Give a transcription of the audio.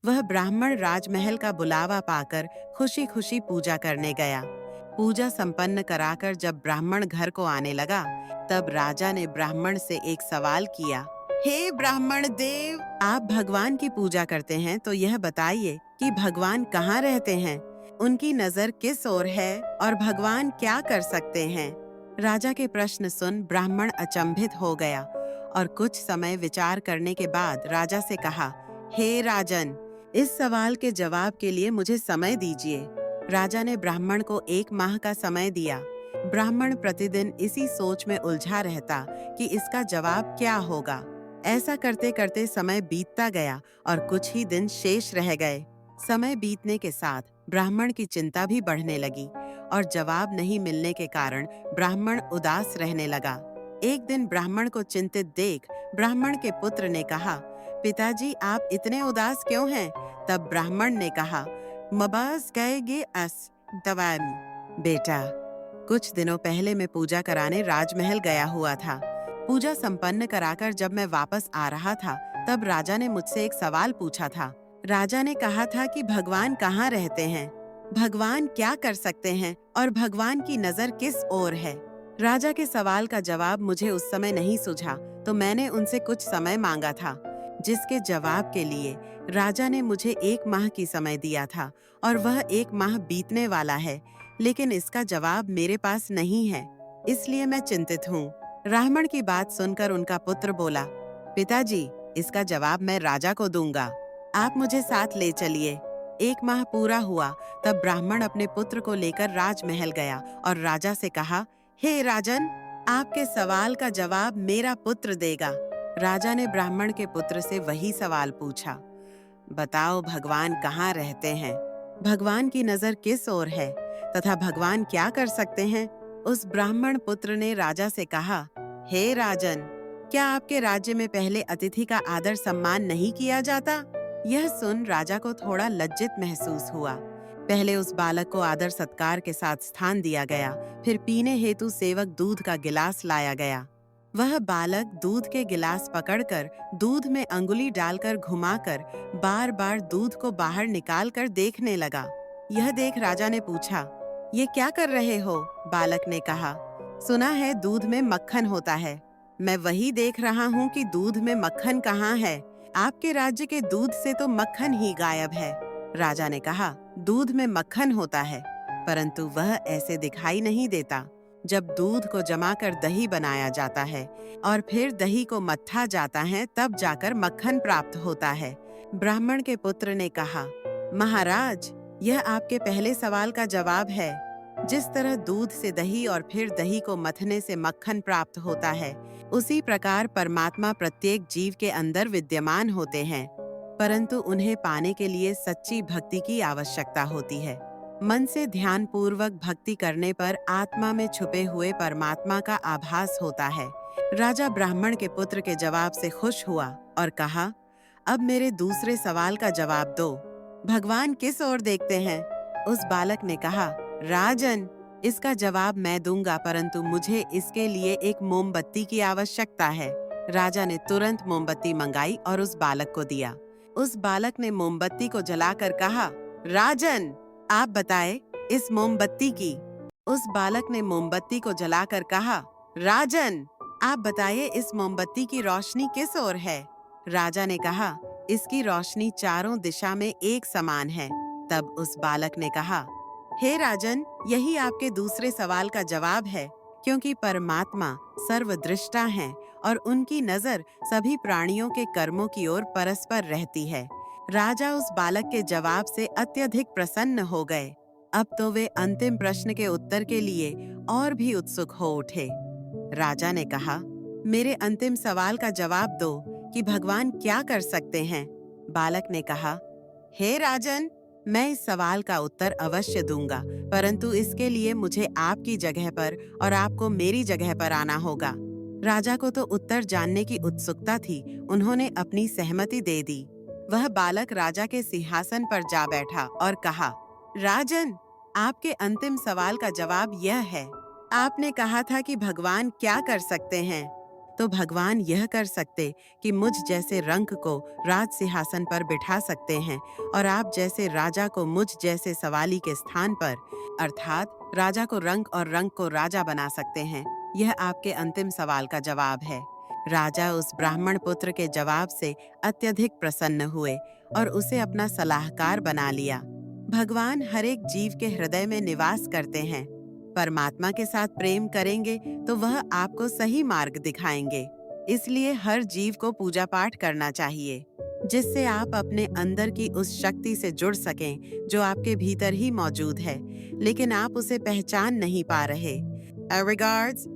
वह ब्राह्मण राजमहल का बुलावा पाकर खुशी खुशी पूजा करने गया। पूजा संपन्न कराकर जब ब्राह्मण घर को आने लगा, तब राजा ने ब्राह्मण से एक सवाल किया। हे ब्राह्मण देव, आप भगवान की पूजा करते हैं तो यह बताइए कि भगवान कहाँ रहते हैं, उनकी नजर किस ओर है और भगवान क्या कर सकते हैं। राजा के प्रश्न सुन ब्राह्मण अचंभित हो गया और कुछ समय विचार करने के बाद राजा से कहा, हे राजन, इस सवाल के जवाब के लिए मुझे समय दीजिए। राजा ने ब्राह्मण को 1 माह का समय दिया। ब्राह्मण प्रतिदिन इसी सोच में उलझा रहता कि इसका जवाब क्या होगा। ऐसा करते करते समय बीतता गया और कुछ ही दिन शेष रह गए। समय बीतने के साथ ब्राह्मण की चिंता भी बढ़ने लगी और जवाब नहीं मिलने के कारण ब्राह्मण उदास रहने लगा। एक दिन ब्राह्मण को चिंतित देख ब्राह्मण के पुत्र ने कहा, पिताजी, आप इतने उदास क्यों हैं? तब ब्राह्मण ने कहा, मबाज कहेगे अस दवामी। बेटा, कुछ दिनों पहले मैं पूजा कराने राजमहल गया हुआ था। पूजा संपन्न कराकर जब मैं वापस आ रहा था, तब राजा ने मुझसे एक सवाल पूछा था। राजा ने कहा था कि भगवान कहाँ रहते हैं, भगवान क्या कर सकते हैं और भगवान की नजर किस ओर है। राजा के सवाल का जवाब मुझे उस समय नहीं सूझा, तो मैंने उनसे कुछ समय मांगा था, जिसके जवाब के लिए राजा ने मुझे 1 माह की समय दिया था और वह 1 माह बीतने वाला है, लेकिन इसका जवाब मेरे पास नहीं है, इसलिए मैं चिंतित हूँ। ब्राह्मण की बात सुनकर उनका पुत्र बोला, पिताजी, इसका जवाब मैं राजा को दूंगा, आप मुझे साथ ले चलिए। 1 माह पूरा हुआ तब ब्राह्मण अपने पुत्र को लेकर राजमहल गया और राजा से कहा, हे राजन, आपके सवाल का जवाब मेरा पुत्र देगा। राजा ने ब्राह्मण के पुत्र से वही सवाल पूछा, बताओ भगवान कहाँ रहते हैं, भगवान की नजर किस ओर है तथा भगवान क्या कर सकते हैं। उस ब्राह्मण पुत्र ने राजा से कहा, हे राजन, क्या आपके राज्य में पहले अतिथि का आदर सम्मान नहीं किया जाता? यह सुन राजा को थोड़ा लज्जित महसूस हुआ। पहले उस बालक को आदर सत्कार के साथ स्थान दिया गया, फिर पीने हेतु सेवक दूध का गिलास लाया गया। वह बालक दूध के गिलास पकड़कर दूध में अंगुली डालकर घुमाकर बार बार दूध को बाहर निकालकर देखने लगा। यह देख राजा ने पूछा, ये क्या कर रहे हो? बालक ने कहा, सुना है दूध में मक्खन होता है। मैं वही देख रहा हूँ कि दूध में मक्खन कहाँ है। आपके राज्य के दूध से तो मक्खन ही गायब है। राजा ने कहा, दूध में मक्खन होता है, परंतु वह ऐसे दिखाई नहीं देता। जब दूध को जमाकर दही बनाया जाता है और फिर दही को मत्था जाता है, तब जाकर मक्खन प्राप्त होता है। ब्राह्मण के पुत्र ने कहा, महाराज, यह आपके पहले सवाल का जवाब है। जिस तरह दूध से दही और फिर दही को मथने से मक्खन प्राप्त होता है, उसी प्रकार परमात्मा प्रत्येक जीव के अंदर विद्यमान होते हैं, परंतु उन्हें पाने के लिए सच्ची भक्ति की आवश्यकता होती है। मन से ध्यान पूर्वक भक्ति करने पर आत्मा में छुपे हुए परमात्मा का आभास होता है। राजा ब्राह्मण के पुत्र के जवाब से खुश हुआ और कहा, अब मेरे दूसरे सवाल का जवाब दो, भगवान किस ओर देखते हैं? उस बालक ने कहा, राजन, इसका जवाब मैं दूंगा, परंतु मुझे इसके लिए एक मोमबत्ती की आवश्यकता है। राजा ने तुरंत मोमबत्ती मंगाई और उस बालक को दिया। उस बालक ने मोमबत्ती को जलाकर कहा, राजन, आप बताएं इस मोमबत्ती की। उस बालक ने मोमबत्ती को जलाकर कहा, राजन, आप बताइए इस मोमबत्ती की रोशनी किस ओर है? राजा ने कहा, इसकी रोशनी चारों दिशा में एक समान है। तब उस बालक ने कहा, हे राजन, यही आपके दूसरे सवाल का जवाब है, क्योंकि परमात्मा सर्वदृष्टा हैं और उनकी नजर सभी प्राणियों के कर्मों की ओर परस्पर रहती है। राजा उस बालक के जवाब से अत्यधिक प्रसन्न हो गए। अब तो वे अंतिम प्रश्न के उत्तर के लिए और भी उत्सुक हो उठे। राजा ने कहा, मेरे अंतिम सवाल का जवाब दो कि भगवान क्या कर सकते हैं? बालक ने कहा, हे राजन, मैं इस सवाल का उत्तर अवश्य दूंगा, परंतु इसके लिए मुझे आपकी जगह पर और आपको मेरी जगह पर आना होगा। राजा को तो उत्तर जानने की उत्सुकता थी। उन्होंने अपनी सहमति दे दी। वह बालक राजा के सिंहासन पर जा बैठा और कहा, राजन, आपके अंतिम सवाल का जवाब यह है। आपने कहा था कि भगवान क्या कर सकते हैं, तो भगवान यह कर सकते कि मुझ जैसे रंक को राज सिंहासन पर बिठा सकते हैं और आप जैसे राजा को मुझ जैसे सवाली के स्थान पर, अर्थात राजा को रंक और रंक को राजा बना सकते हैं। यह आपके अंतिम सवाल का जवाब है। राजा उस ब्राह्मण पुत्र के जवाब से अत्यधिक प्रसन्न हुए और उसे अपना सलाहकार बना लिया। भगवान हर एक जीव के हृदय में निवास करते हैं। परमात्मा के साथ प्रेम करेंगे तो वह आपको सही मार्ग दिखाएंगे। इसलिए हर जीव को पूजा पाठ करना चाहिए, जिससे आप अपने अंदर की उस शक्ति से जुड़ सकें जो आपके भीतर ही मौजूद है, लेकिन आप उसे पहचान नहीं पा रहे। Regards,